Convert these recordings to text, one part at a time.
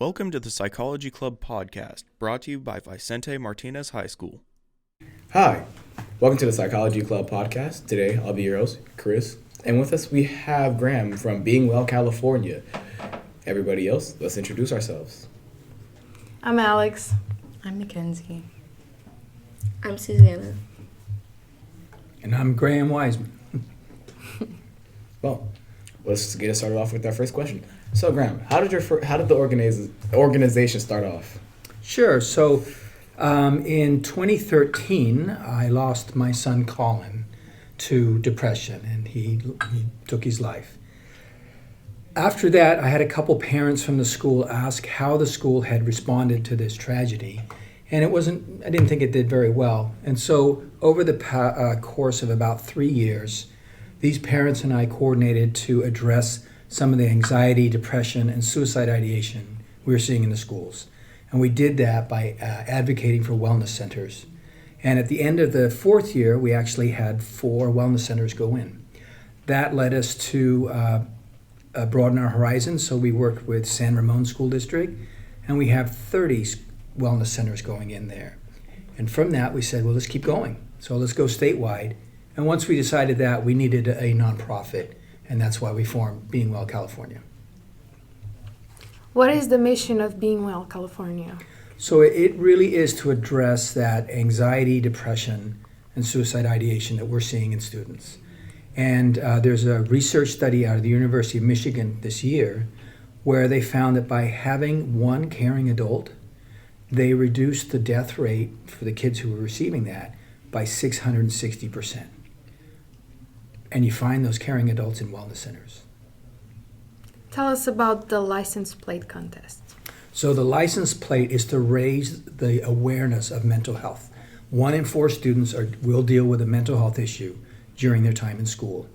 Welcome to the Psychology Club podcast, brought to you by Vicente Martinez High School. Hi, welcome to the Psychology Club podcast. Today, I'll be your host, Chris, and with us we have Graham from Being Well, California. Everybody else, let's introduce ourselves. I'm Alex. I'm Mackenzie. I'm Susanna. And I'm Graham Wiseman. Well, let's get us started off with our first question. So, Graham, how did the organization start off? Sure. So, in 2013, I lost my son Colin to depression, and he took his life. After that, I had a couple parents from the school ask how the school had responded to this tragedy, and I didn't think it did very well. And so, over the course of about 3 years, these parents and I coordinated to address some of the anxiety, depression, and suicide ideation we were seeing in the schools. And we did that by advocating for wellness centers. And at the end of the fourth year, we actually had 4 wellness centers go in. That led us to broaden our horizons. So we worked with San Ramon School District, and we have 30 wellness centers going in there. And from that, we said, well, let's keep going. So let's go statewide. And once we decided that, we needed a nonprofit. And that's why we formed Being Well, California. What is the mission of Being Well, California? So it really is to address that anxiety, depression, and suicide ideation that we're seeing in students. And there's a research study out of the University of Michigan this year where they found that by having one caring adult, they reduced the death rate for the kids who were receiving that by 660%. And you find those caring adults in wellness centers. Tell us about the license plate contest. So the license plate is to raise the awareness of mental health. 1 in 4 students will deal with a mental health issue during their time in school.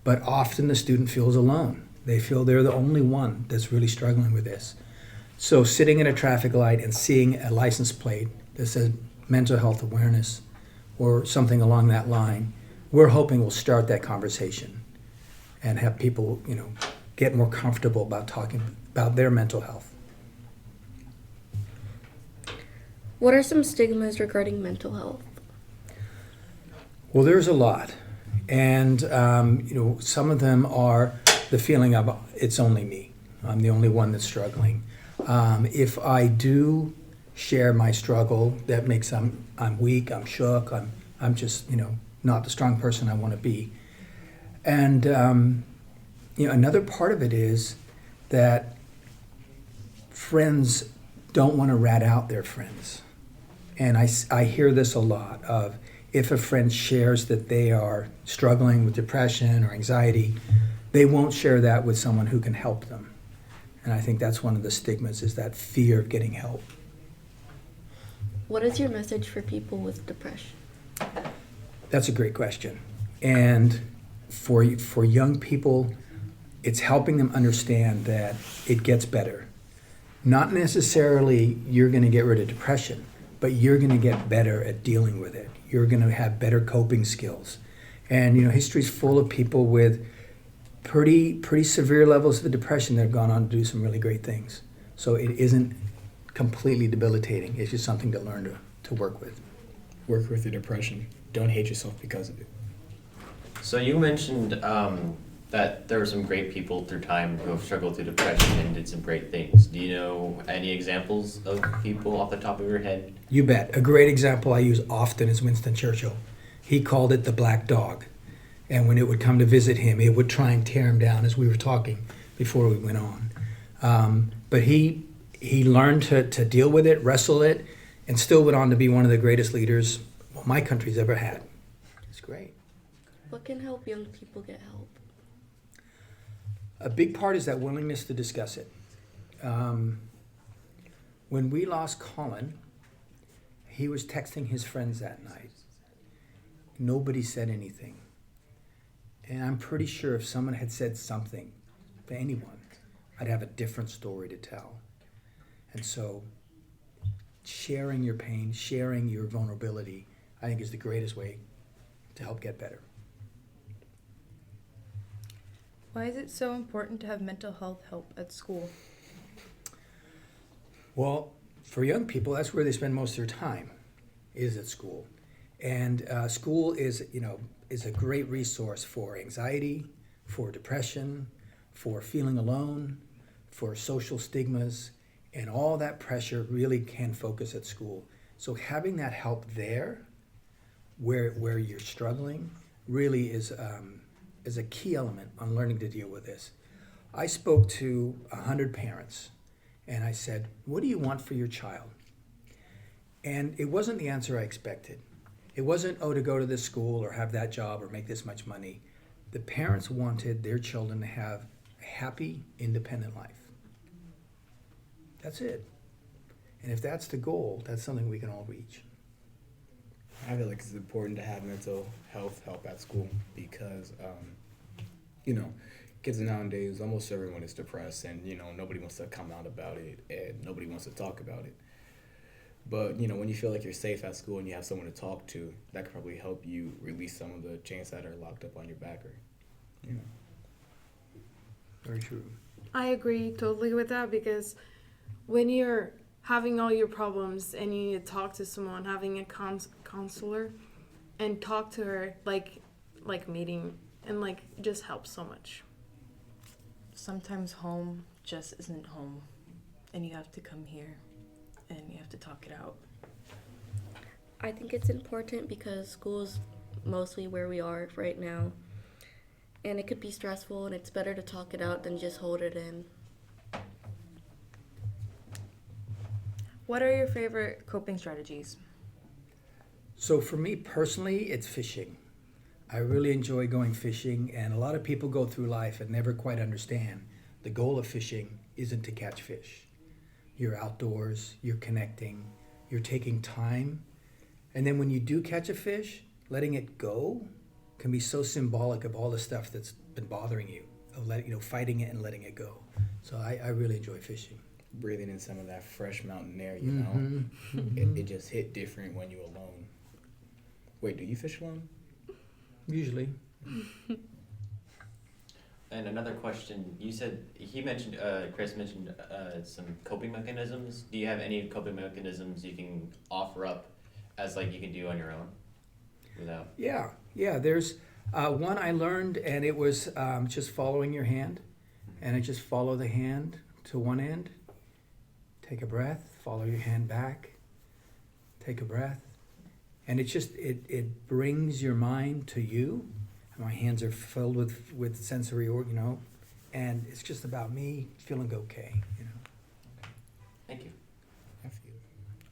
But often the student feels alone. They feel they're the only one that's really struggling with this. So sitting at a traffic light and seeing a license plate that says mental health awareness or something along that line, we're hoping we'll start that conversation and have people, get more comfortable about talking about their mental health. What are some stigmas regarding mental health? Well, there's a lot. And, some of them are the feeling of it's only me. I'm the only one that's struggling. If I do share my struggle, that makes I'm weak, I'm shook, I'm just, not the strong person I want to be. And, another part of it is that friends don't want to rat out their friends. And I hear this a lot of if a friend shares that they are struggling with depression or anxiety, they won't share that with someone who can help them. And I think that's one of the stigmas, is that fear of getting help. What is your message for people with depression? That's a great question. And for young people, it's helping them understand that it gets better. Not necessarily you're going to get rid of depression, but you're going to get better at dealing with it. You're going to have better coping skills. And, history's full of people with pretty severe levels of depression that have gone on to do some really great things. So it isn't completely debilitating. It's just something to learn to work with. Work with your depression. Don't hate yourself because of it. So you mentioned that there were some great people through time who have struggled through depression and did some great things. Do you know any examples of people off the top of your head? You bet. A great example I use often is Winston Churchill. He called it the black dog. And when it would come to visit him, it would try and tear him down, as we were talking before we went on. But he learned to deal with it, wrestle it, and still went on to be one of the greatest leaders my country's ever had. It's great. What can help young people get help? A big part is that willingness to discuss it. When we lost Colin, he was texting his friends that night. Nobody said anything. And I'm pretty sure if someone had said something to anyone, I'd have a different story to tell. And so sharing your pain, sharing your vulnerability, I think is the greatest way to help get better. Why is it so important to have mental health help at school? Well, for young people, that's where they spend most of their time, is at school. And school is a great resource for anxiety, for depression, for feeling alone, for social stigmas, and all that pressure really can focus at school. So having that help there, where you're struggling, really is a key element on learning to deal with this. I spoke to 100 parents, and I said, "What do you want for your child?" And it wasn't the answer I expected. It wasn't, to go to this school or have that job or make this much money. The parents wanted their children to have a happy, independent life. That's it. And if that's the goal, that's something we can all reach. I feel like it's important to have mental health help at school because, kids nowadays, almost everyone is depressed and, nobody wants to come out about it and nobody wants to talk about it. But, when you feel like you're safe at school and you have someone to talk to, that could probably help you release some of the chains that are locked up on your back Very true. I agree totally with that because when you're having all your problems and you need to talk to someone, having a counselor and talk to her like meeting and just helps so much. Sometimes home just isn't home, and you have to come here and you have to talk it out. I think it's important because school is mostly where we are right now. And it could be stressful, and it's better to talk it out than just hold it in. What are your favorite coping strategies? So for me personally, it's fishing. I really enjoy going fishing, and a lot of people go through life and never quite understand the goal of fishing isn't to catch fish. You're outdoors, you're connecting, you're taking time, and then when you do catch a fish, letting it go can be so symbolic of all the stuff that's been bothering you, of fighting it and letting it go. So I really enjoy fishing. Breathing in some of that fresh mountain air, It just hit different when you're alone. Wait, do you fish alone? Usually. And another question, Chris mentioned some coping mechanisms. Do you have any coping mechanisms you can offer up as you can do on your own without? Yeah. There's one I learned, and it was just following your hand. And I just follow the hand to one end, take a breath, follow your hand back, take a breath. And it brings your mind to you. My hands are filled with sensory, and it's just about me feeling okay, Thank you. I feel.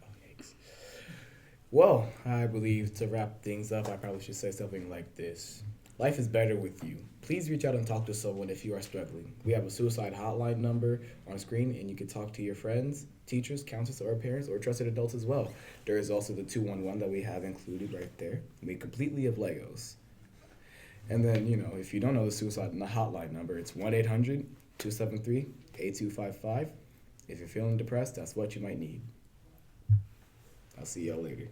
Oh, yikes. Well, I believe to wrap things up, I probably should say something like this. Life is better with you. Please reach out and talk to someone if you are struggling. We have a suicide hotline number on screen, and you can talk to your friends, teachers, counselors, or parents, or trusted adults as well. There is also the 211 that we have included right there, made completely of Legos. And then, if you don't know the suicide hotline number, it's 1-800-273-8255. If you're feeling depressed, that's what you might need. I'll see y'all later.